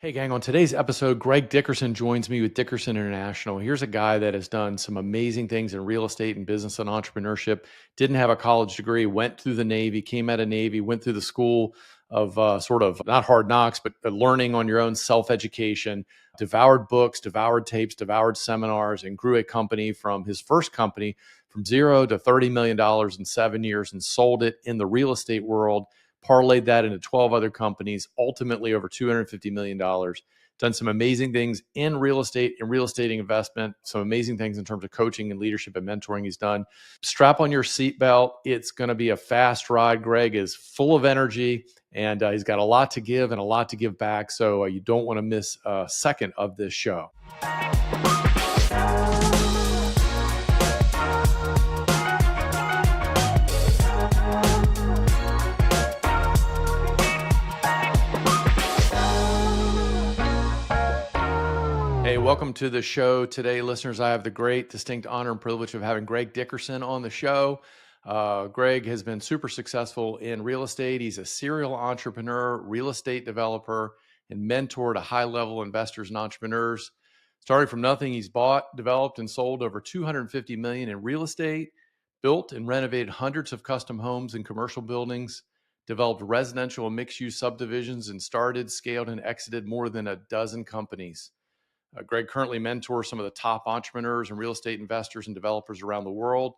Hey, gang, on today's episode, Greg Dickerson joins me with Dickerson International. Here's a guy that has done some amazing things in real estate and business and entrepreneurship. Didn't have a college degree, went through the Navy, came out of Navy, went through the school of sort of not hard knocks, but learning on your own self education, devoured books, devoured tapes, devoured seminars, and grew a company from his first company from zero to $30 million in 7 years and sold it in the real estate world, parlayed that into 12 other companies, ultimately over $250 million. Done some amazing things in real estate and real estate investment, some amazing things in terms of coaching and leadership and mentoring he's done. Strap on your seatbelt. It's going to be a fast ride. Greg is full of energy and he's got a lot to give and a lot to give back. So you don't want to miss a second of this show. Hey, welcome to the show today, listeners. I have the great, distinct honor and privilege of having Greg Dickerson on the show. Greg has been super successful in real estate. He's a serial entrepreneur, real estate developer, and mentor to high-level investors and entrepreneurs. Starting from nothing, he's bought, developed, and sold over $250 million in real estate, built and renovated hundreds of custom homes and commercial buildings, developed residential and mixed-use subdivisions, and started, scaled, and exited more than a dozen companies. Greg currently mentors some of the top entrepreneurs and real estate investors and developers around the world,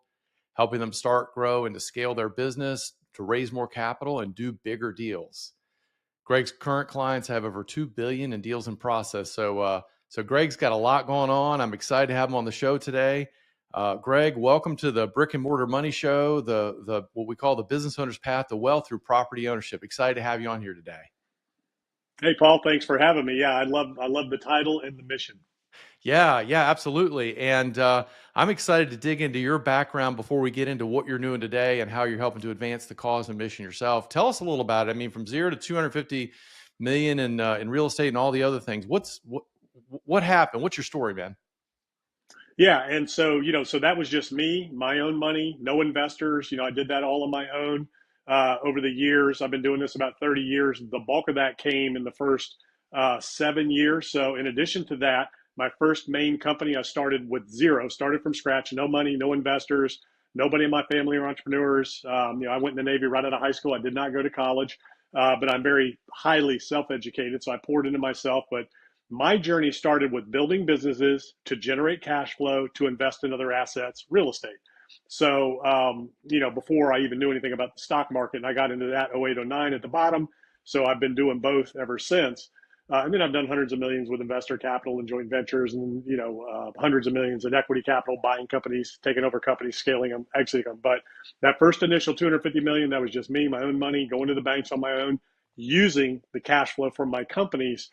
helping them start, grow, and to scale their business, to raise more capital and do bigger deals. Greg's current clients have over $2 billion in deals in process. So Greg's got a lot going on. I'm excited to have him on the show today. Greg, welcome to the Brick and Mortar Money Show, the what we call the business owner's path to wealth through property ownership. Excited to have you on here today. Hey, Paul, thanks for having me. Yeah, I love the title and the mission. Yeah, absolutely. And I'm excited to dig into your background before we get into what you're doing today and how you're helping to advance the cause and mission yourself. Tell us a little about it. I mean, from zero to 250 million in real estate and all the other things. What happened? What's your story, man? Yeah, and so that was just me, my own money, no investors. I did that all on my own over the years. I've been doing this about 30 years. The bulk of that came in the first 7 years. So in addition to that, my first main company, I started with zero, started from scratch, no money, no investors, nobody in my family are entrepreneurs. I went in the Navy right out of high school. I did not go to college, but I'm very highly self-educated, so I poured into myself. But my journey started with building businesses to generate cash flow to invest in other assets, real estate. So, before I even knew anything about the stock market, and I got into that 08, 09 at the bottom. So I've been doing both ever since. And then I've done hundreds of millions with investor capital and joint ventures, and hundreds of millions in equity capital, buying companies, taking over companies, scaling them, exiting them. But that first initial 250 million, that was just me, my own money, going to the banks on my own, using the cash flow from my companies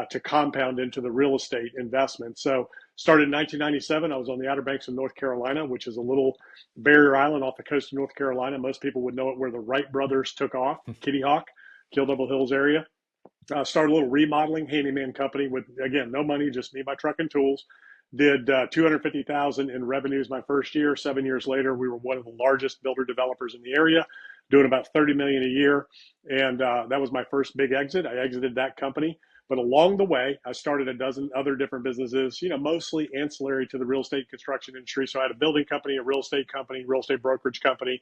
to compound into the real estate investment. So started in 1997. I was on the Outer Banks of North Carolina, which is a little barrier island off the coast of North Carolina. Most people would know it where the Wright brothers took off, Kitty Hawk, Kill Devil Hills area. Started a little remodeling handyman company with, again, no money, just me, my truck and tools. Did 250,000 in revenues my first year. 7 years later, we were one of the largest builder developers in the area, doing about 30 million a year. And that was my first big exit. I exited that company. But along the way, I started a dozen other different businesses, mostly ancillary to the real estate construction industry. So I had a building company, a real estate company, real estate brokerage company.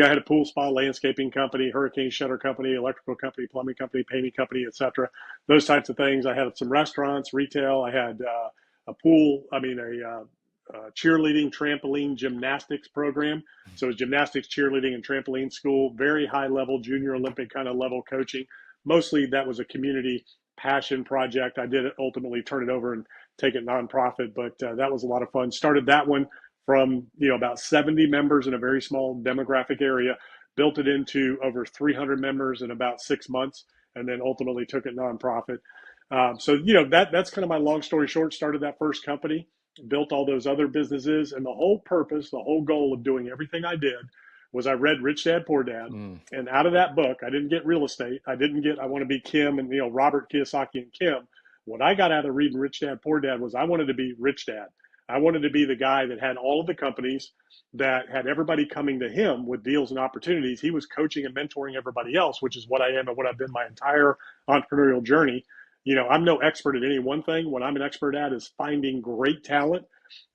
I had a pool spa landscaping company, hurricane shutter company, electrical company, plumbing company, painting company, etc. Those types of things. I had some restaurants, retail. I had a cheerleading, trampoline, gymnastics program. So it was gymnastics, cheerleading, and trampoline school. Very high level, junior Olympic kind of level coaching. Mostly that was a community passion project. I did ultimately turn it over and take it nonprofit, but that was a lot of fun. Started that one from about 70 members in a very small demographic area, built it into over 300 members in about 6 months, and then ultimately took it nonprofit. That's kind of my long story short. Started that first company, built all those other businesses, and the whole purpose, the whole goal of doing everything I did was I read Rich Dad Poor Dad, and out of that book, I didn't get real estate. I didn't get I want to be Kim and Robert Kiyosaki and Kim. What I got out of reading Rich Dad Poor Dad was I wanted to be Rich Dad. I wanted to be the guy that had all of the companies, that had everybody coming to him with deals and opportunities. He was coaching and mentoring everybody else, which is what I am and what I've been my entire entrepreneurial journey. I'm no expert at any one thing. What I'm an expert at is finding great talent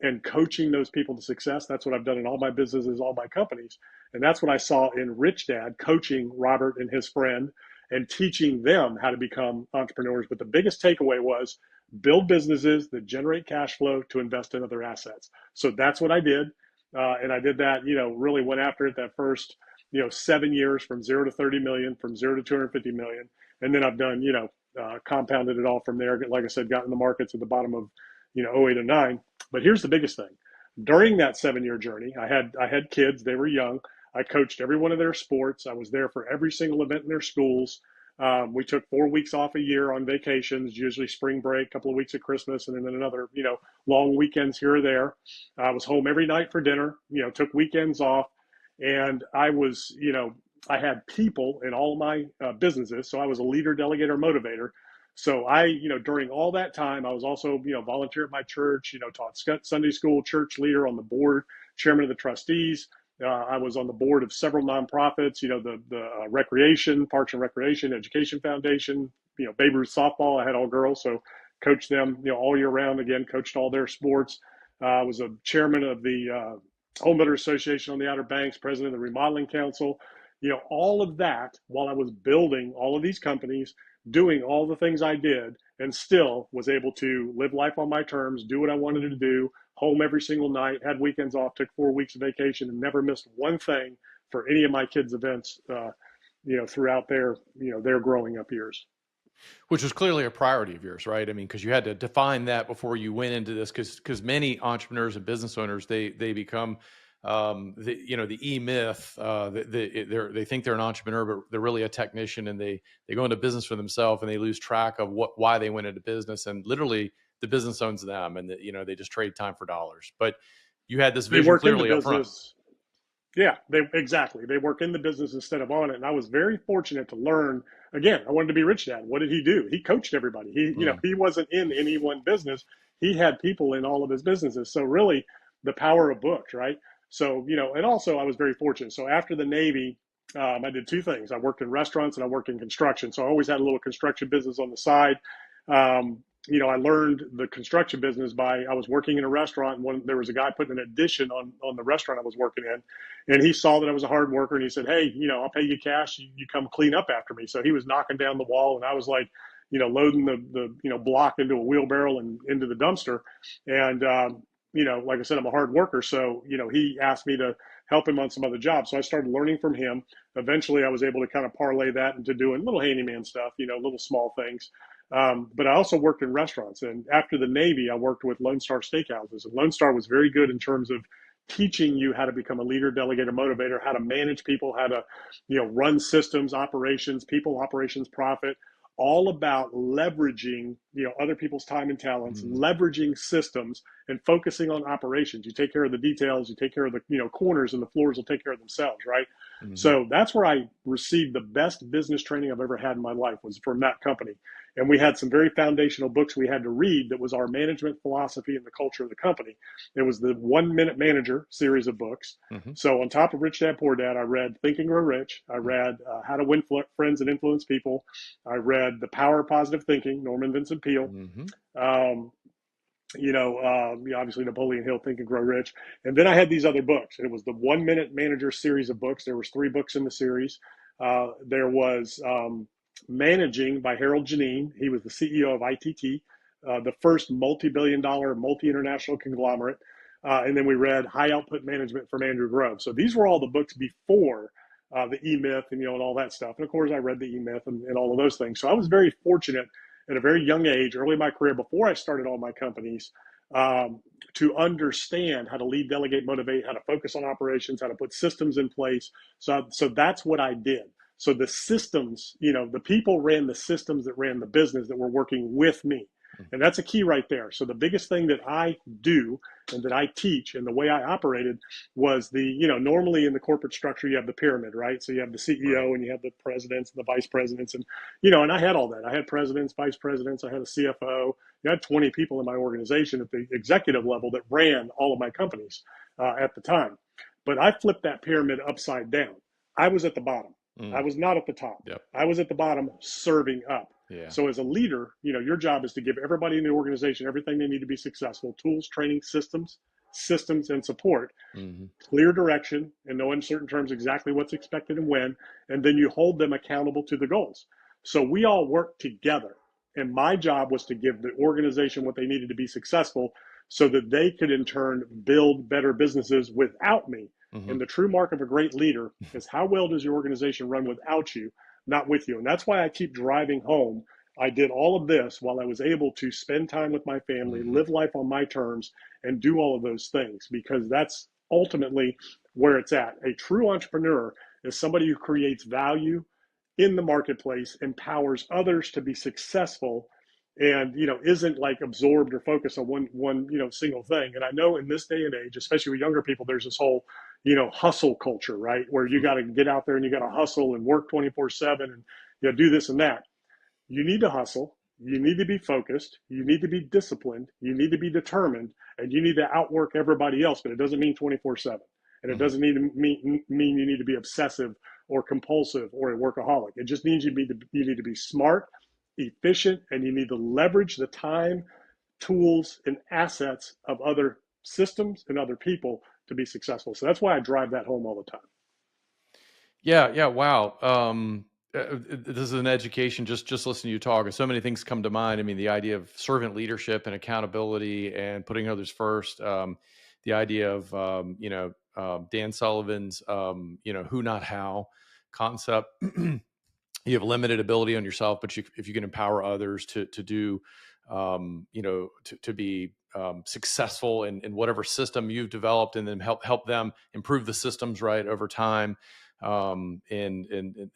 and coaching those people to success. That's what I've done in all my businesses, all my companies. And that's what I saw in Rich Dad, coaching Robert and his friend and teaching them how to become entrepreneurs. But the biggest takeaway was build businesses that generate cash flow to invest in other assets. So that's what I did. And I did that, really went after it that first, 7 years from 0 to 30 million, from 0 to 250 million. And then I've done, compounded it all from there. Like I said, got in the markets at the bottom of, '08 and 9. But here's the biggest thing. During that 7 year journey, I had kids, they were young. I coached every one of their sports. I was there for every single event in their schools. We took 4 weeks off a year on vacations, usually spring break, a couple of weeks at Christmas, and then another, long weekends here or there. I was home every night for dinner, took weekends off. And I had people in all of my businesses. So I was a leader, delegator, motivator. So during all that time, I was also, volunteer at my church, taught Sunday school, church leader on the board, chairman of the trustees. I was on the board of several nonprofits, the Recreation, Parks and Recreation, Education Foundation, Babe Ruth softball. I had all girls, so coached them, all year round. Again, coached all their sports. I was a chairman of the Home Builder Association on the Outer Banks, president of the Remodeling Council. All of that while I was building all of these companies, doing all the things I did, and still was able to live life on my terms, do what I wanted to do, home every single night, had weekends off, took 4 weeks of vacation, and never missed one thing for any of my kids' events, throughout their growing up years. Which was clearly a priority of yours, right? I mean, because you had to define that before you went into this, because many entrepreneurs and business owners, they become the E-myth. They think they're an entrepreneur, but they're really a technician, and they go into business for themselves, and they lose track of why they went into business, and literally the business owns them, and they just trade time for dollars. But you had this They vision work in the clearly up front. business. Yeah, exactly. They work in the business instead of on it. And I was very fortunate to learn. Again, I wanted to be Rich Dad. What did he do? He coached everybody. He wasn't in any one business. He had people in all of his businesses. So really the power of books, right? So, and also I was very fortunate. So after the Navy, I did two things. I worked in restaurants and I worked in construction. So I always had a little construction business on the side. I learned the construction business I was working in a restaurant, and there was a guy putting an addition on the restaurant I was working in, and he saw that I was a hard worker, and he said, "Hey, I'll pay you cash. You come clean up after me." So he was knocking down the wall, and I was like, loading the block into a wheelbarrow and into the dumpster. And like I said, I'm a hard worker, so he asked me to help him on some other jobs. So I started learning from him. Eventually, I was able to kind of parlay that into doing little handyman stuff, little small things. But I also worked in restaurants. And after the Navy, I worked with Lone Star Steakhouses. And Lone Star was very good in terms of teaching you how to become a leader, delegator, motivator, how to manage people, how to, run systems, operations, people, operations, profit, all about leveraging, other people's time and talents, leveraging systems, and focusing on operations. You take care of the details, you take care of the, corners, and the floors will take care of themselves, right? Mm-hmm. So that's where I received the best business training I've ever had in my life, was from that company. And we had some very foundational books we had to read that was our management philosophy and the culture of the company. It was the 1 Minute Manager series of books. Mm-hmm. So on top of Rich Dad, Poor Dad, I read Think and Grow Rich. I read How to Win Friends and Influence People. I read The Power of Positive Thinking, Norman Vincent Peale. Mm-hmm. Obviously Napoleon Hill, Think and Grow Rich. And then I had these other books. It was the 1 Minute Manager series of books. There was 3 books in the series. There was Managing by Harold Janine. He was the CEO of ITT, the first multi-billion-dollar, multi-international conglomerate. And then we read High Output Management from Andrew Grove. So these were all the books before the E-myth and all that stuff. And of course, I read the E-myth and all of those things. So I was very fortunate at a very young age, early in my career, before I started all my companies, to understand how to lead, delegate, motivate, how to focus on operations, how to put systems in place. So that's what I did. So the systems, the people ran the systems that ran the business that were working with me. And that's a key right there. So the biggest thing that I do and that I teach and the way I operated was normally in the corporate structure, you have the pyramid, right? So you have the CEO and you have the presidents and the vice presidents. And, and I had all that. I had presidents, vice presidents. I had a CFO. I had 20 people in my organization at the executive level that ran all of my companies at the time. But I flipped that pyramid upside down. I was at the bottom. I Mm. was not at the top. Yep. I was at the bottom serving up. Yeah. So as a leader, your job is to give everybody in the organization everything they need to be successful: tools, training, systems and support, Hmm. clear direction in no uncertain terms exactly what's expected and when, and then you hold them accountable to the goals. So we all work together. And my job was to give the organization what they needed to be successful so that they could in turn build better businesses without me. Hmm. And the true mark of a great leader is how well does your organization run without you, not with you. And that's why I keep driving home. I did all of this while I was able to spend time with my family, Hmm. live life on my terms, and do all of those things, because that's ultimately where it's at. A true entrepreneur is somebody who creates value in the marketplace, empowers others to be successful, and isn't like absorbed or focused on one single thing. And I know in this day and age, especially with younger people, there's this whole hustle culture, right, where you got to get out there and you got to hustle and work 24/7 and do this and that. You need to hustle. You need to be focused. You need to be disciplined. You need to be determined, and you need to outwork everybody else. But it doesn't mean 24/7, and it Hmm. doesn't need to mean you need to be obsessive or compulsive or a workaholic. It just means you need to be smart, efficient, and you need to leverage the time, tools, and assets of other systems and other people to be successful. So that's why I drive that home all the time. Yeah, yeah, wow. This is an education. Just listening to you talk, and so many things come to mind. I mean, the idea of servant leadership and accountability and putting others first. The idea of Dan Sullivan's who not how concept. You have limited ability on yourself, but if you can empower others to do, to be successful in whatever system you've developed, and then help them improve the systems right over time, and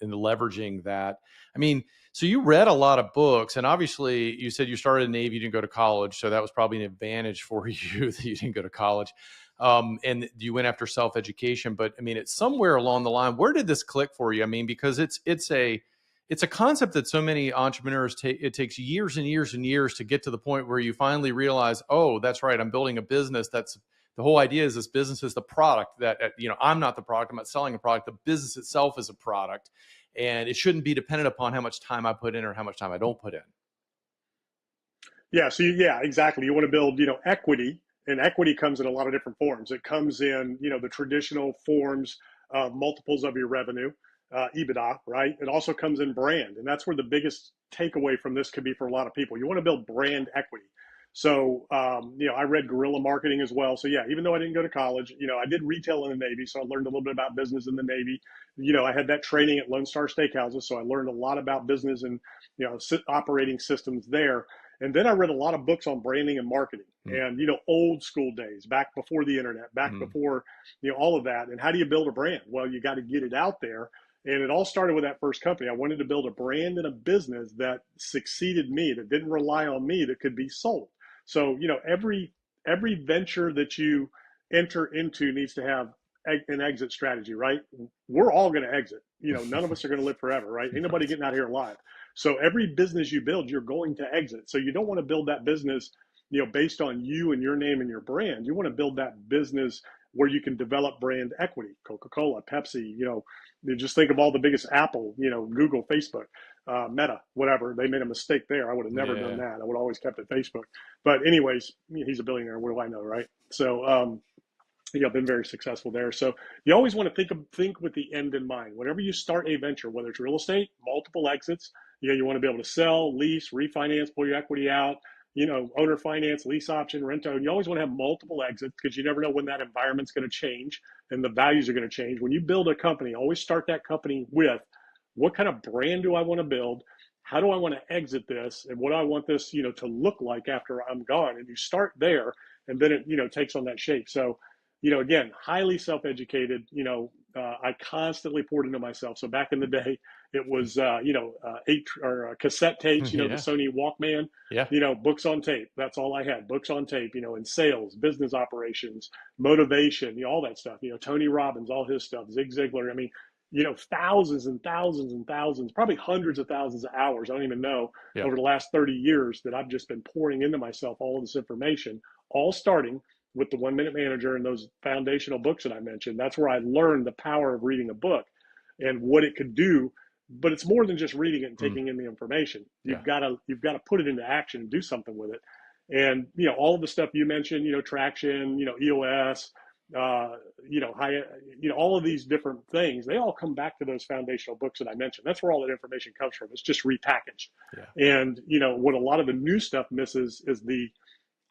leveraging that. I mean, so you read a lot of books, and obviously you said you started in the Navy, you didn't go to college, so that was probably an advantage for you that you didn't go to college. And you went after self-education, but I mean, it's somewhere along the line. Where did this click for you? I mean, because it's a concept that so many entrepreneurs take. It takes years and years and years to get to the point where you finally realize, oh, that's right, I'm building a business. That's the whole idea. Is this business is the product that I'm not the product. I'm not selling a product. The business itself is a product, and it shouldn't be dependent upon how much time I put in or how much time I don't put in. Yeah, so yeah, exactly. You want to build, equity, and equity comes in a lot of different forms. It comes in, the traditional forms of multiples of your revenue, EBITDA, right? It also comes in brand, and that's where the biggest takeaway from this could be for a lot of people. You want to build brand equity. So, I read guerrilla marketing as well. So yeah, even though I didn't go to college, I did retail in the Navy, so I learned a little bit about business in the Navy. I had that training at Lone Star Steakhouses, so I learned a lot about business and operating systems there. And then I read a lot of books on branding and marketing, and old school days, back before the internet, back Mm-hmm. before all of that. And how do you build a brand? Well, you got to get it out there. And it all started with that first company. I wanted to build a brand and a business that succeeded me, that didn't rely on me, that could be sold. So every venture that you enter into needs to have an exit strategy, right? We're all going to exit. None of us are going to live forever, right? Ain't nobody Right. getting out here alive. So every business you build, you're going to exit. So you don't want to build that business, based on you and your name and your brand. You want to build that business where you can develop brand equity. Coca-Cola, Pepsi, you just think of all the biggest, Apple, Google, Facebook, Meta, whatever. They made a mistake there. I would have never done Yeah. that. I would have always kept it Facebook. But anyways, he's a billionaire. What do I know, right? So I've been very successful there. So you always want to think with the end in mind. Whenever you start a venture, whether it's real estate, multiple exits, you want to be able to sell, lease, refinance, pull your equity out, owner finance, lease option, rent own. You always want to have multiple exits because you never know when that environment's going to change and the values are going to change. When you build a company, always start that company with, what kind of brand do I want to build? How do I want to exit this? And what do I want this, to look like after I'm gone? And you start there, and then it, takes on that shape. So, again, highly self-educated. I constantly poured into myself. So back in the day, it was, eight or cassette tapes, the Yeah. Sony Walkman, Yeah. books on tape. That's all I had. Books on tape, in sales, business operations, motivation, all that stuff. Tony Robbins, all his stuff, Zig Ziglar. I mean, thousands and thousands and thousands, probably hundreds of thousands of hours. I don't even know, Yeah. over the last 30 years that I've just been pouring into myself all of this information, all starting with the 1 Minute Manager and those foundational books that I mentioned. That's where I learned the power of reading a book. and what it could do. But it's more than just reading it and Mm, taking in the information. yeah. You've got to put it into action and do something with it. And all of the stuff you mentioned, traction, EOS, uh, high, all of these different things, they all come back to those foundational books that I mentioned. That's where all that information comes from. It's just repackaged. Yeah. And what a lot of the new stuff misses is the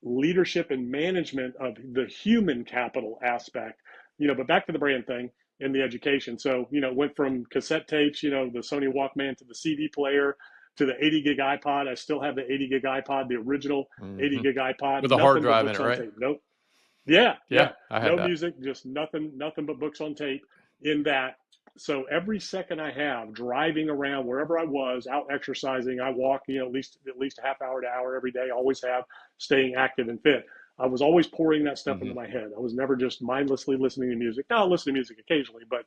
leadership and management of the human capital aspect. But back to the brand thing and the education. So, went from cassette tapes, the Sony Walkman, to the CD player, to the 80 gig iPod. I still have the 80 gig iPod, the original 80 Hmm. gig iPod, With a hard nothing but drive in it, books on right? tape. Nope. Yeah, Yeah, yeah. I had No that. music, just nothing but books on tape in that. So every second I have driving around wherever I was, out exercising, I walk, at least a half hour to hour every day, always have, staying active and fit. I was always pouring that stuff into Hmm. my head. I was never just mindlessly listening to music. Now I listen to music occasionally, but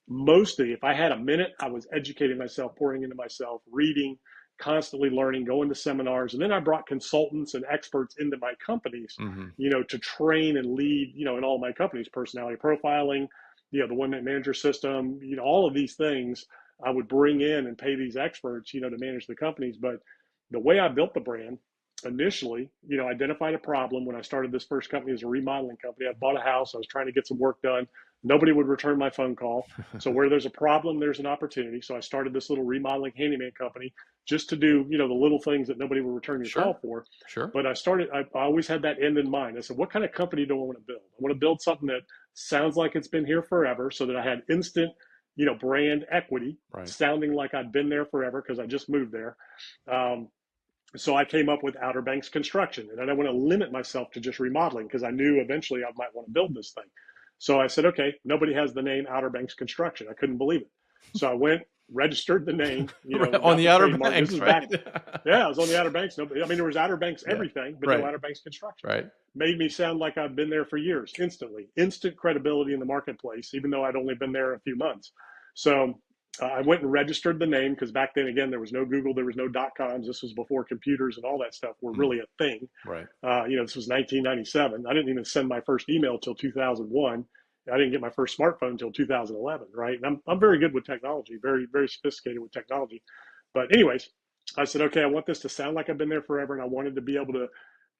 mostly if I had a minute, I was educating myself, pouring into myself, reading, constantly learning, going to seminars. And then I brought consultants and experts into my companies, Hmm. to train and lead, in all my companies, personality profiling, the one man manager system, all of these things I would bring in and pay these experts, to manage the companies. But the way I built the brand initially, identified a problem when I started this first company as a remodeling company. I bought a house. I was trying to get some work done. Nobody would return my phone call. So where there's a problem, there's an opportunity. So I started this little remodeling handyman company just to do, the little things that nobody would return your call Sure. for. Sure. But I always had that end in mind. I said, what kind of company do I want to build? I want to build something that sounds like it's been here forever, so that I had instant, brand equity, Right. sounding like I'd been there forever because I just moved there. Um, so I came up with Outer Banks Construction, and I didn't want to limit myself to just remodeling because I knew eventually I might want to build this thing. So I said, okay, nobody has the name Outer Banks Construction. I couldn't believe it. So I went, registered the name, Right, on got the the Outer trademark. This Banks, is right? back, yeah, I was on the Outer Banks. I mean, there was Outer Banks Yeah. everything, but no Right. Outer Banks Construction. Right. Made me sound like I'd been there for years, instantly. Instant credibility in the marketplace, even though I'd only been there a few months. So I went and registered the name because back then, again, there was no Google, there was no .coms. This was before computers and all that stuff were Mm, really a thing. right. This was 1997. I didn't even send my first email till 2001. I didn't get my first smartphone until 2011, right? And I'm very good with technology, very, very sophisticated with technology. But anyways, I said, okay, I want this to sound like I've been there forever, and I wanted to be able to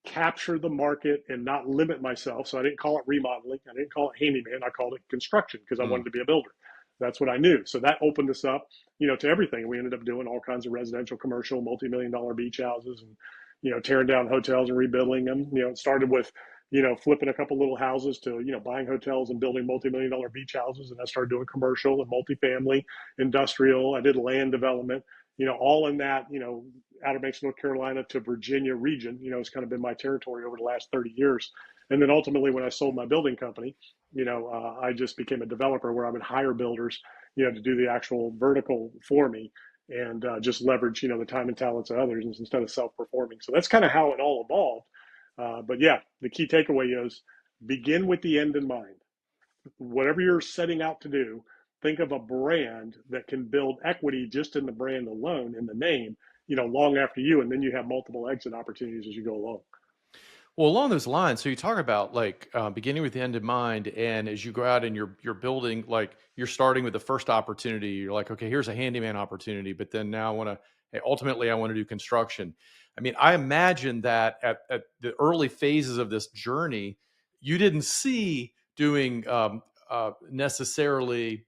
capture the market and not limit myself. So I didn't call it remodeling. I didn't call it handyman. I called it construction because I Mm, wanted to be a builder. That's what I knew. So that opened us up, to everything. We ended up doing all kinds of residential, commercial, multi-million-dollar beach houses, and tearing down hotels and rebuilding them. It started with flipping a couple little houses to buying hotels and building multi-million-dollar beach houses, and I started doing commercial and multifamily, industrial. I did land development. All in that, Outer Banks, North Carolina to Virginia region, has kind of been my territory over the last 30 years. And then ultimately, when I sold my building company, I just became a developer where I would hire builders, to do the actual vertical for me, and just leverage, the time and talents of others instead of self-performing. So that's kind of how it all evolved. But yeah, the key takeaway is begin with the end in mind. Whatever you're setting out to do, think of a brand that can build equity just in the brand alone, in the name, long after you, and then you have multiple exit opportunities as you go along. Well, along those lines, so you talk about like beginning with the end in mind, and as you go out and you're building, like you're starting with the first opportunity. You're like, okay, here's a handyman opportunity, but then now I want to ultimately I want to do construction. I mean, I imagine that at the early phases of this journey, you didn't see doing necessarily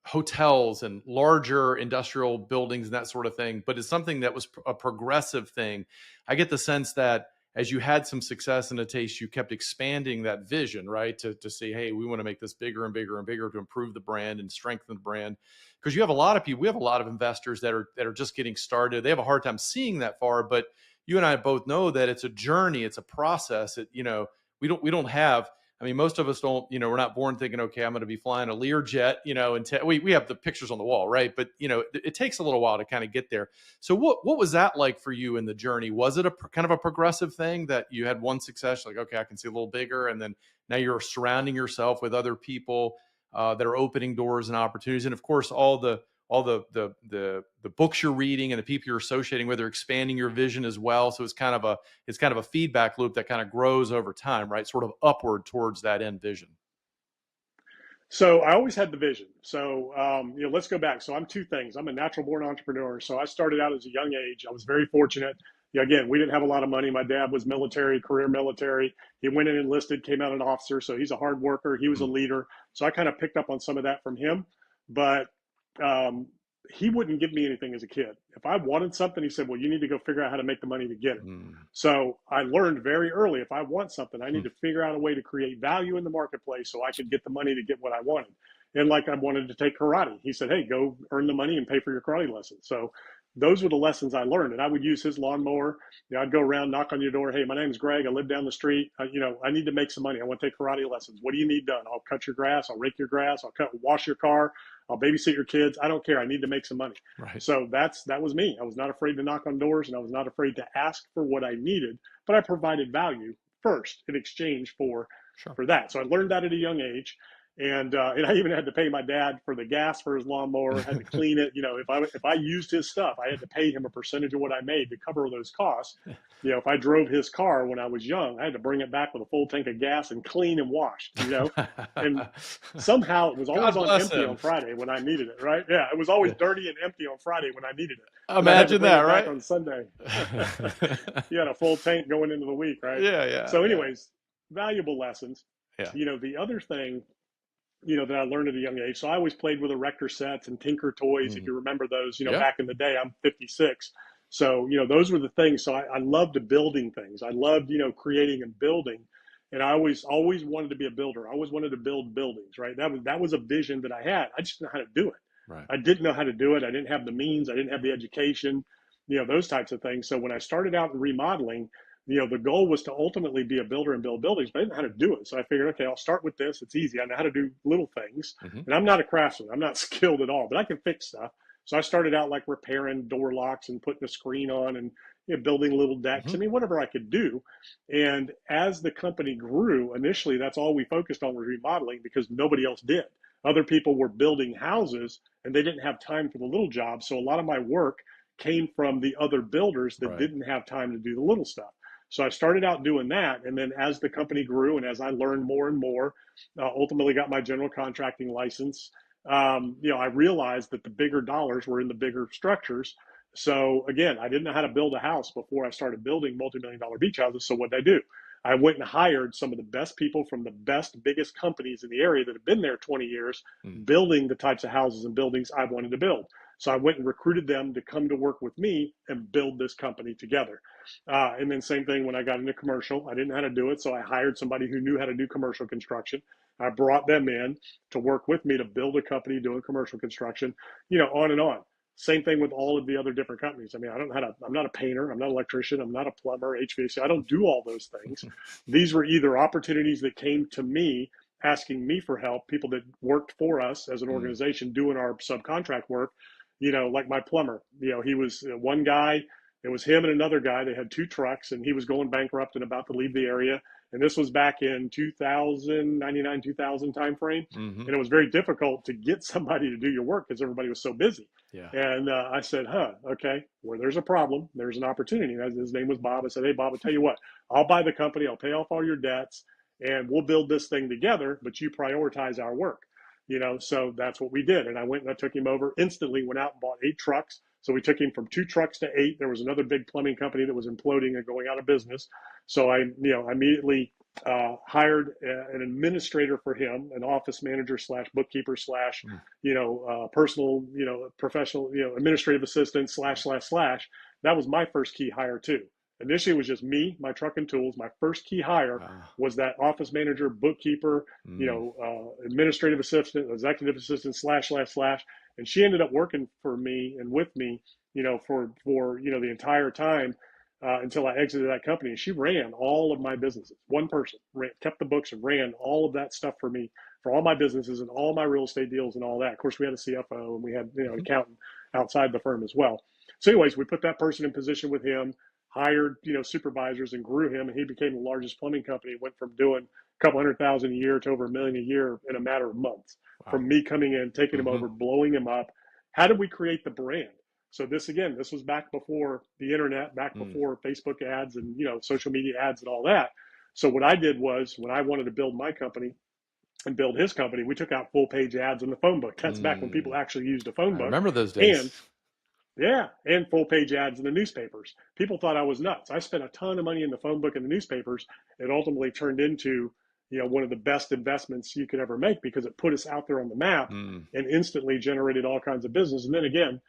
hotels and larger industrial buildings and that sort of thing, but it's something that was a progressive thing. I get the sense that as you had some success and a taste, you kept expanding that vision, right? To say, hey, we want to make this bigger and bigger and bigger to improve the brand and strengthen the brand. Because you have a lot of people, we have a lot of investors that are just getting started. They have a hard time seeing that far, but you and I both know that it's a journey, it's a process. We don't have. I mean, most of us don't. We're not born thinking, okay, I'm going to be flying a Learjet. And we have the pictures on the wall, right? But it takes a little while to kind of get there. So what was that like for you in the journey? Was it a kind of a progressive thing that you had one success, like, okay, I can see a little bigger, and then now you're surrounding yourself with other people that are opening doors and opportunities, and of course all the books you're reading and the people you're associating with are expanding your vision as well. So it's kind of a feedback loop that kind of grows over time, right? Sort of upward towards that end vision. So I always had the vision. So, let's go back. So I'm two things. I'm a natural born entrepreneur. So I started out as a young age. I was very fortunate. Again, we didn't have a lot of money. My dad was military, career military. He went in enlisted, came out an officer. So he's a hard worker. He was a Mm, leader. So I kind of picked up on some of that from him. But um, he wouldn't give me anything as a kid. If I wanted something, he said, well, you need to go figure out how to make the money to get it. mm, So I learned very early, if I want something, I need mm. to figure out a way to create value in the marketplace so I could get the money to get what I wanted. And like I wanted to take karate. He said, hey, go earn the money and pay for your karate lessons. So those were the lessons I learned. And I would use his lawnmower. I'd go around, knock on your door. Hey, my name's Greg. I live down the street. I need to make some money. I want to take karate lessons. What do you need done? I'll cut your grass. I'll rake your grass. Wash your car. I'll babysit your kids. I don't care. I need to make some money. Right. So that was me. I was not afraid to knock on doors, and I was not afraid to ask for what I needed, but I provided value first in exchange Sure. for that. So I learned that at a young age. And I even had to pay my dad for the gas for his lawnmower, had to clean it. If I used his stuff, I had to pay him a percentage of what I made to cover those costs. If I drove his car when I was young, I had to bring it back with a full tank of gas and clean and wash, and somehow it was always God on bless empty him. on Friday when I needed it, right? Yeah, it was always Yeah. dirty and empty on Friday when I needed it. And I had to Imagine bring that, it back right? on Sunday. You had a full tank going into the week, right? Yeah, yeah, So, yeah, anyways, valuable lessons. yeah. The other thing, that I learned at a young age. So I always played with erector sets and Tinker toys. If Mhm. you remember those, Yeah. back in the day, I'm 56. So, those were the things. So I loved building things. I loved, creating and building. And I always wanted to be a builder. I always wanted to build buildings, right? That was a vision that I had. I just didn't know how to do it. Right. I didn't know how to do it. I didn't have the means. I didn't have the education, those types of things. So when I started out in remodeling, the goal was to ultimately be a builder and build buildings, but I didn't know how to do it. So I figured, okay, I'll start with this. It's easy. I know how to do little things. Hmm. And I'm not a craftsman. I'm not skilled at all, but I can fix stuff. So I started out like repairing door locks and putting a screen on and building little decks. Hmm. I mean, whatever I could do. And as the company grew, initially, that's all we focused on was remodeling because nobody else did. Other people were building houses and they didn't have time for the little jobs. So a lot of my work came from the other builders that Right. didn't have time to do the little stuff. So I started out doing that. And then as the company grew and as I learned more and more, ultimately got my general contracting license, I realized that the bigger dollars were in the bigger structures. So again, I didn't know how to build a house before I started building multi-million-dollar beach houses. So what did I do? I went and hired some of the best people from the best, biggest companies in the area that have been there 20 years, Mm. building the types of houses and buildings I wanted to build. So I went and recruited them to come to work with me and build this company together. And then same thing when I got into commercial, I didn't know how to do it. So I hired somebody who knew how to do commercial construction. I brought them in to work with me to build a company doing commercial construction, on and on. Same thing with all of the other different companies. I mean, I don't know how to, I'm not a painter, I'm not an electrician, I'm not a plumber, HVAC. I don't do all those things. These were either opportunities that came to me asking me for help, people that worked for us as an Mm. organization doing our subcontract work, like my plumber. He was one guy, it was him and another guy. They had two trucks and he was going bankrupt and about to leave the area. And this was back in 2000, 99, 2000 timeframe. Hmm. And it was very difficult to get somebody to do your work because everybody was so busy. Yeah. And I said, okay, where there's a problem, there's an opportunity. And his name was Bob. I said, hey, Bob, I'll tell you what, I'll buy the company, I'll pay off all your debts, and we'll build this thing together, but you prioritize our work. So that's what we did. And I went and I took him over instantly, went out and bought 8 trucks. So we took him from 2 trucks to 8. There was another big plumbing company that was imploding and going out of business. So I immediately hired an administrator for him, an office manager slash bookkeeper slash, Mm. personal, professional, administrative assistant slash. That was my first key hire too. Initially, it was just me, my truck and tools. My first key hire Wow. was that office manager, bookkeeper, Mm. administrative assistant, executive assistant slash. And she ended up working for me and with me, for the entire time until I exited that company. And she ran all of my businesses. One person kept the books and ran all of that stuff for me for all my businesses and all my real estate deals and all that. Of course, we had a CFO and we had an Hmm. accountant outside the firm as well. So, anyways, we put that person in position with him, hired supervisors, and grew him, and he became the largest plumbing company. Went from doing a couple 100,000 a year to over $1 million a year in a matter of months. Wow. From me coming in, taking him Hmm. over, blowing him up. How did we create the brand? So this was back before the internet, back Mm. before Facebook ads and social media ads and all that. So what I did was when I wanted to build my company, and build his company, we took out full page ads in the phone book. That's back when people Mm, actually used a phone I book. remember those And days. yeah, and full page ads in the newspapers. People thought I was nuts. I spent a ton of money in the phone book and the newspapers. It ultimately turned into, one of the best investments you could ever make because it put us out there on the map Mm, and instantly generated all kinds of business. And then again,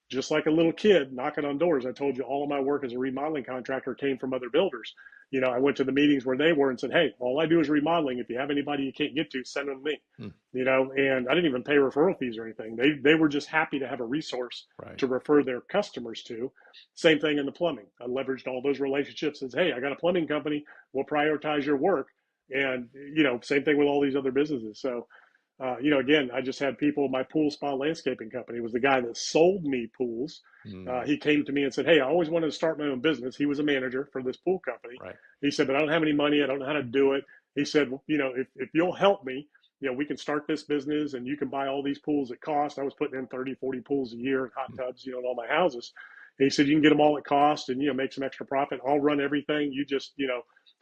just like a little kid knocking on doors, I told you all of my work as a remodeling contractor came from other builders. I went to the meetings where they were and said, "Hey, all I do is remodeling. If you have anybody you can't get to, send them to me." mm, And I didn't even pay referral fees or anything. They were just happy to have a resource right. to refer their customers to. Same thing in the plumbing. I leveraged all those relationships as, "Hey, I got a plumbing company. We'll prioritize your work." And, same thing with all these other businesses. So, again, I just had people, my pool spa landscaping company was the guy that sold me pools. Mm, He came to me and said, "Hey, I always wanted to start my own business." He was a manager for this pool company. right. He said, "But I don't have any money. I don't know how to do it." He said, "Well, if you'll help me, we can start this business and you can buy all these pools at cost." I was putting in 30, 40 pools a year and hot Mm, tubs, in all my houses. And he said, "You can get them all at cost and, make some extra profit. I'll run everything. You just,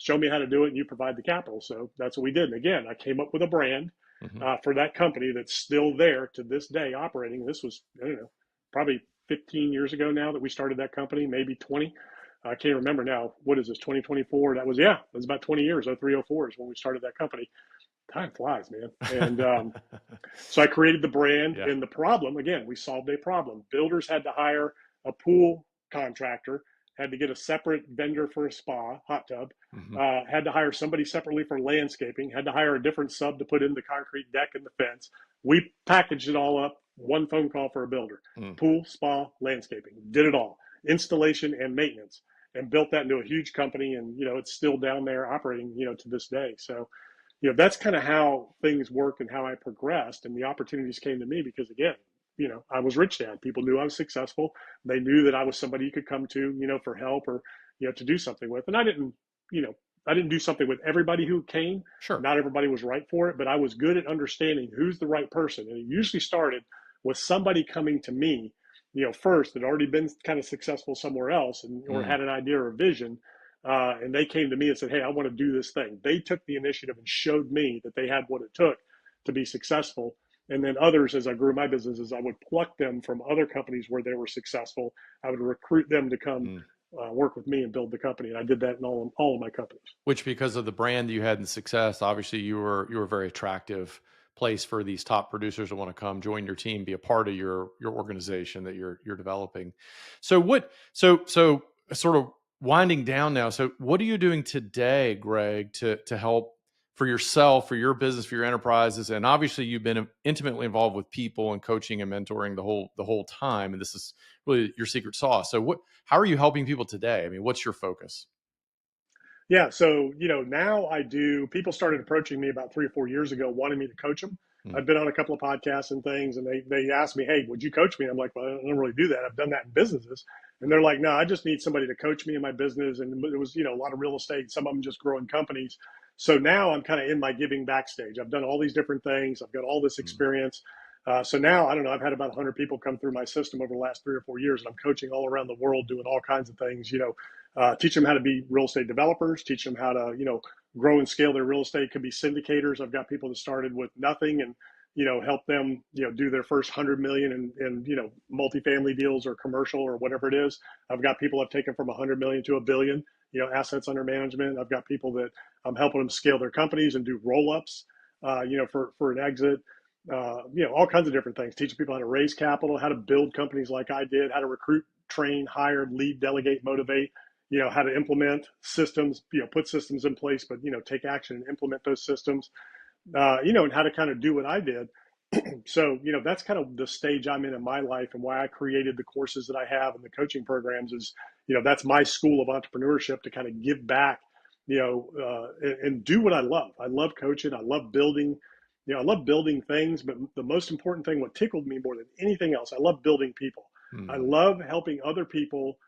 show me how to do it and you provide the capital." So that's what we did. And again, I came up with a brand mhm. for that company that's still there to this day operating. This was, I don't know, probably 15 years ago now that we started that company, maybe 20. I can't remember now. What is this, 2024? That was, yeah, it was about 20 years. 0304 is when we started that company. Time flies, man. And so I created the brand. Yeah. And the problem, again, we solved a problem. Builders had to hire a pool contractor, had to get a separate vendor for a spa, hot tub, Hmm. had to hire somebody separately for landscaping, had to hire a different sub to put in the concrete deck and the fence. We packaged it all up, one phone call for a builder. Mm. Pool, spa, landscaping, did it all, installation and maintenance, and built that into a huge company. And, it's still down there operating, to this day. So, that's kind of how things worked and how I progressed. And the opportunities came to me because, again, I was rich dad. People knew I was successful. They knew that I was somebody you could come to, for help or, to do something with. And you know, I didn't do something with everybody who came. Sure. Not everybody was right for it, but I was good at understanding who's the right person. And it usually started with somebody coming to me, first that had already been kind of successful somewhere else and or Mm, had an idea or a vision, and they came to me and said, "Hey, I want to do this thing." They took the initiative and showed me that they had what it took to be successful. And then others, as I grew my businesses, I would pluck them from other companies where they were successful. I would recruit them to come mm. work with me and build the company. And I did that in all of my companies. Which, because of the brand that you had and success, obviously you were a very attractive place for these top producers to want to come join your team, be a part of your organization that you're developing. So what? So sort of winding down now. So what are you doing today, Greg, to help for yourself, for your business, for your enterprises? And obviously, you've been intimately involved with people and coaching and mentoring the whole time, and this is really your secret sauce. So what? How are you helping people today? I mean, what's your focus? Yeah. So, now I do, people started approaching me about 3 or 4 years ago, wanting me to coach them. Mm, I've been on a couple of podcasts and things, and they asked me, "Hey, would you coach me?" And I'm like, "Well, I don't really do that. I've done that in businesses." And they're like, "No, I just need somebody to coach me in my business." And it was, a lot of real estate, some of them just growing companies. So now I'm kind of in my giving back stage. I've done all these different things. I've got all this mm, experience. So now, I don't know, I've had about 100 people come through my system over the last 3 or 4 years, and I'm coaching all around the world doing all kinds of things, teach them how to be real estate developers, teach them how to, grow and scale their real estate. Could be syndicators. I've got people that started with nothing and, help them, do their first 100 million in, multifamily deals or commercial or whatever it is. I've got people I've taken from 100 million to a billion, assets under management. I've got people that I'm helping them scale their companies and do roll ups, for an exit. All kinds of different things. Teaching people how to raise capital, how to build companies like I did, how to recruit, train, hire, lead, delegate, motivate, how to implement systems, put systems in place, but, take action and implement those systems, and how to kind of do what I did. So, that's kind of the stage I'm in my life and why I created the courses that I have and the coaching programs is, that's my school of entrepreneurship to kind of give back, and do what I love. I love coaching. I love building, I love building things, but the most important thing, what tickled me more than anything else, I love building people. I mm, love helping other people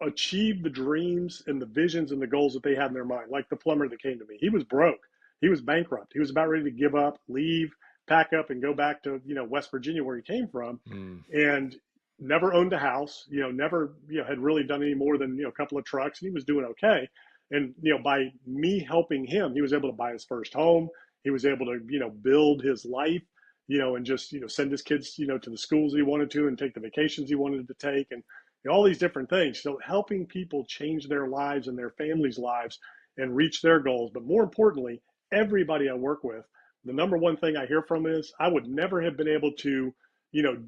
achieve the dreams and the visions and the goals that they had in their mind. Like the plumber that came to me, he was broke, he was bankrupt, he was about ready to give up, leave, pack up, and go back to West Virginia where he came from, mm, and never owned a house. Never had really done any more than a couple of trucks, and he was doing okay. And by me helping him, he was able to buy his first home. He was able to, build his life, and just, send his kids, to the schools he wanted to and take the vacations he wanted to take and all these different things. So helping people change their lives and their families' lives and reach their goals. But more importantly, everybody I work with, the number one thing I hear from is I would never have been able to, you know,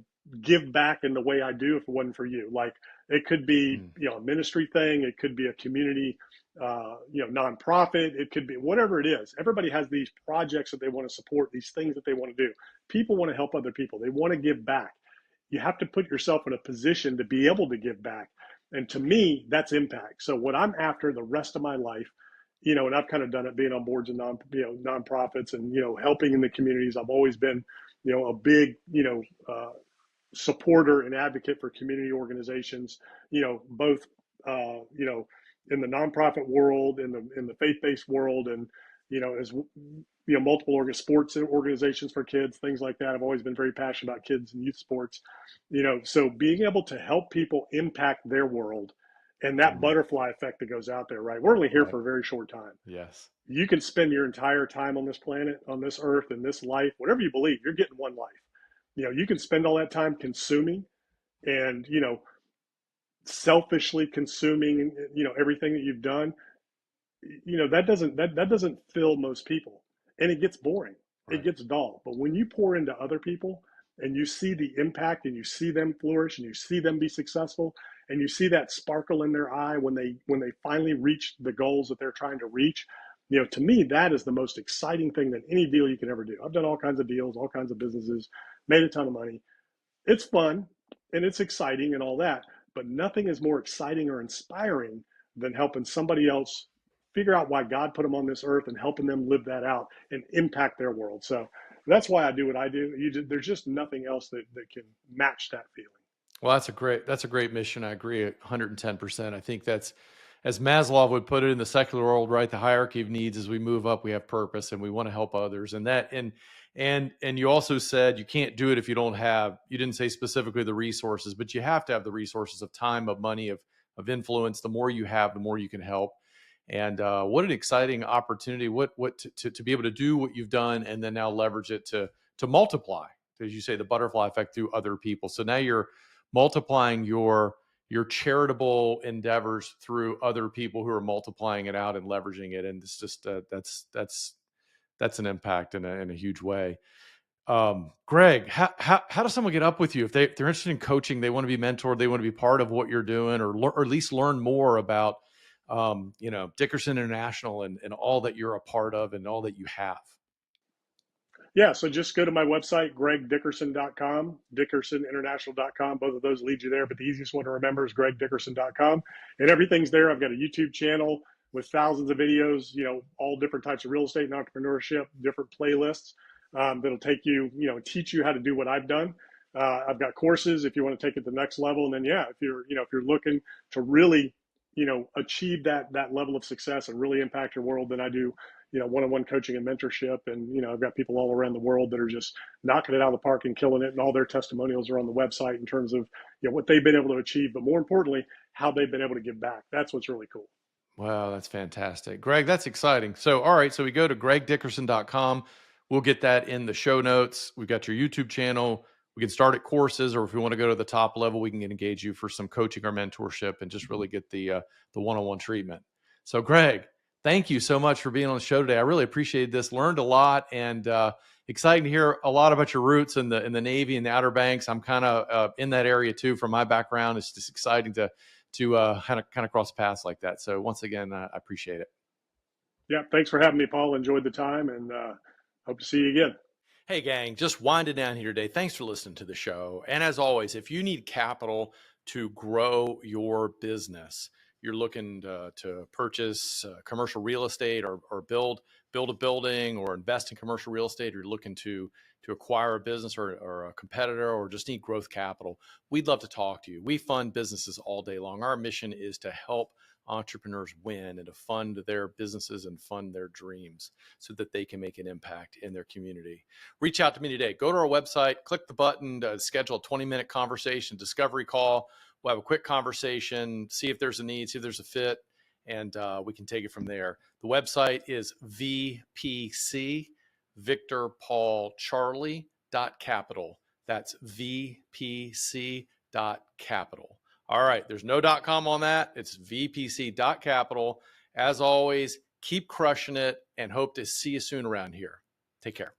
give back in the way I do if it wasn't for you. Like it could be, a ministry thing, it could be a community, nonprofit, it could be whatever it is. Everybody has these projects that they want to support, these things that they want to do. People want to help other people. They want to give back. You have to put yourself in a position to be able to give back. And to me, that's impact. So what I'm after the rest of my life, and I've kind of done it being on boards of nonprofits and, helping in the communities. I've always been, a big, supporter and advocate for community organizations, both, in the nonprofit world, in the faith-based world, and, as multiple sports organizations for kids, things like that. I've always been very passionate about kids and youth sports, so being able to help people impact their world and that butterfly effect that goes out there, right? We're only here for a very short time. Yes. You can spend your entire time on this planet, on this earth, in this life, whatever you believe, you're getting one life. You can spend all that time consuming and, selfishly consuming, everything that you've done. That doesn't fill most people, and it gets boring. Right. It gets dull. But when you pour into other people and you see the impact and you see them flourish and you see them be successful and you see that sparkle in their eye when they finally reach the goals that they're trying to reach, to me, that is the most exciting thing that any deal you can ever do. I've done all kinds of deals, all kinds of businesses, made a ton of money. It's fun and it's exciting and all that, but nothing is more exciting or inspiring than helping somebody else figure out why God put them on this earth and helping them live that out and impact their world. So that's why I do what I do. There's just nothing else that can match that feeling. Well, that's a great mission. I agree 110%. I think that's, as Maslow would put it in the secular world, right? The hierarchy of needs. As we move up, we have purpose and we want to help others. And you also said you can't do it if you don't have, you didn't say specifically the resources, but you have to have the resources of time, of money, of influence. The more you have, the more you can help. And what an exciting opportunity! What to be able to do what you've done, and then now leverage it to multiply, as you say, the butterfly effect through other people. So now you're multiplying your charitable endeavors through other people who are multiplying it out and leveraging it, and it's just that's an impact in a huge way. Greg, how does someone get up with you if they're interested in coaching? They want to be mentored. They want to be part of what you're doing, or at least learn more about Dickerson International and all that you're a part of and all that you have. Yeah, so just go to my website, gregdickerson.com, dickersoninternational.com. Both of those lead you there, but the easiest one to remember is gregdickerson.com. And everything's there. I've got a YouTube channel with thousands of videos, all different types of real estate and entrepreneurship, different playlists that'll take you, teach you how to do what I've done. I've got courses if you want to take it to the next level. And then, if you're looking to really, achieve that level of success and really impact your world, then I do one-on-one coaching and mentorship. And, I've got people all around the world that are just knocking it out of the park and killing it. And all their testimonials are on the website in terms of, what they've been able to achieve, but more importantly, how they've been able to give back. That's what's really cool. Wow, that's fantastic. Greg, that's exciting. So, all right, so we go to gregdickerson.com. We'll get that in the show notes. We've got your YouTube channel. We can start at courses, or if we want to go to the top level, we can engage you for some coaching or mentorship and just really get the one-on-one treatment. So, Greg, thank you so much for being on the show today. I really appreciated this. Learned a lot, and exciting to hear a lot about your roots in the Navy and the Outer Banks. I'm kind of in that area too. From my background, it's just exciting to kind of cross paths like that. So once again, I appreciate it. Yeah, thanks for having me, Paul. Enjoyed the time, and hope to see you again. Hey, gang, just winding down here today. Thanks for listening to the show. And as always, if you need capital to grow your business, you're looking to purchase commercial real estate or build a building or invest in commercial real estate, or you're looking to acquire a business or a competitor, or just need growth capital, we'd love to talk to you. We fund businesses all day long. Our mission is to help entrepreneurs win and to fund their businesses and fund their dreams so that they can make an impact in their community. Reach out to me today. Go to our website, click the button to schedule a 20-minute conversation, discovery call. We'll have a quick conversation, see if there's a need, see if there's a fit, and we can take it from there. The website is VPC, Victor Paul Charlie .capital. That's VPC.capital. All right, there's no .com on that. It's VPC.capital. As always, keep crushing it and hope to see you soon around here. Take care.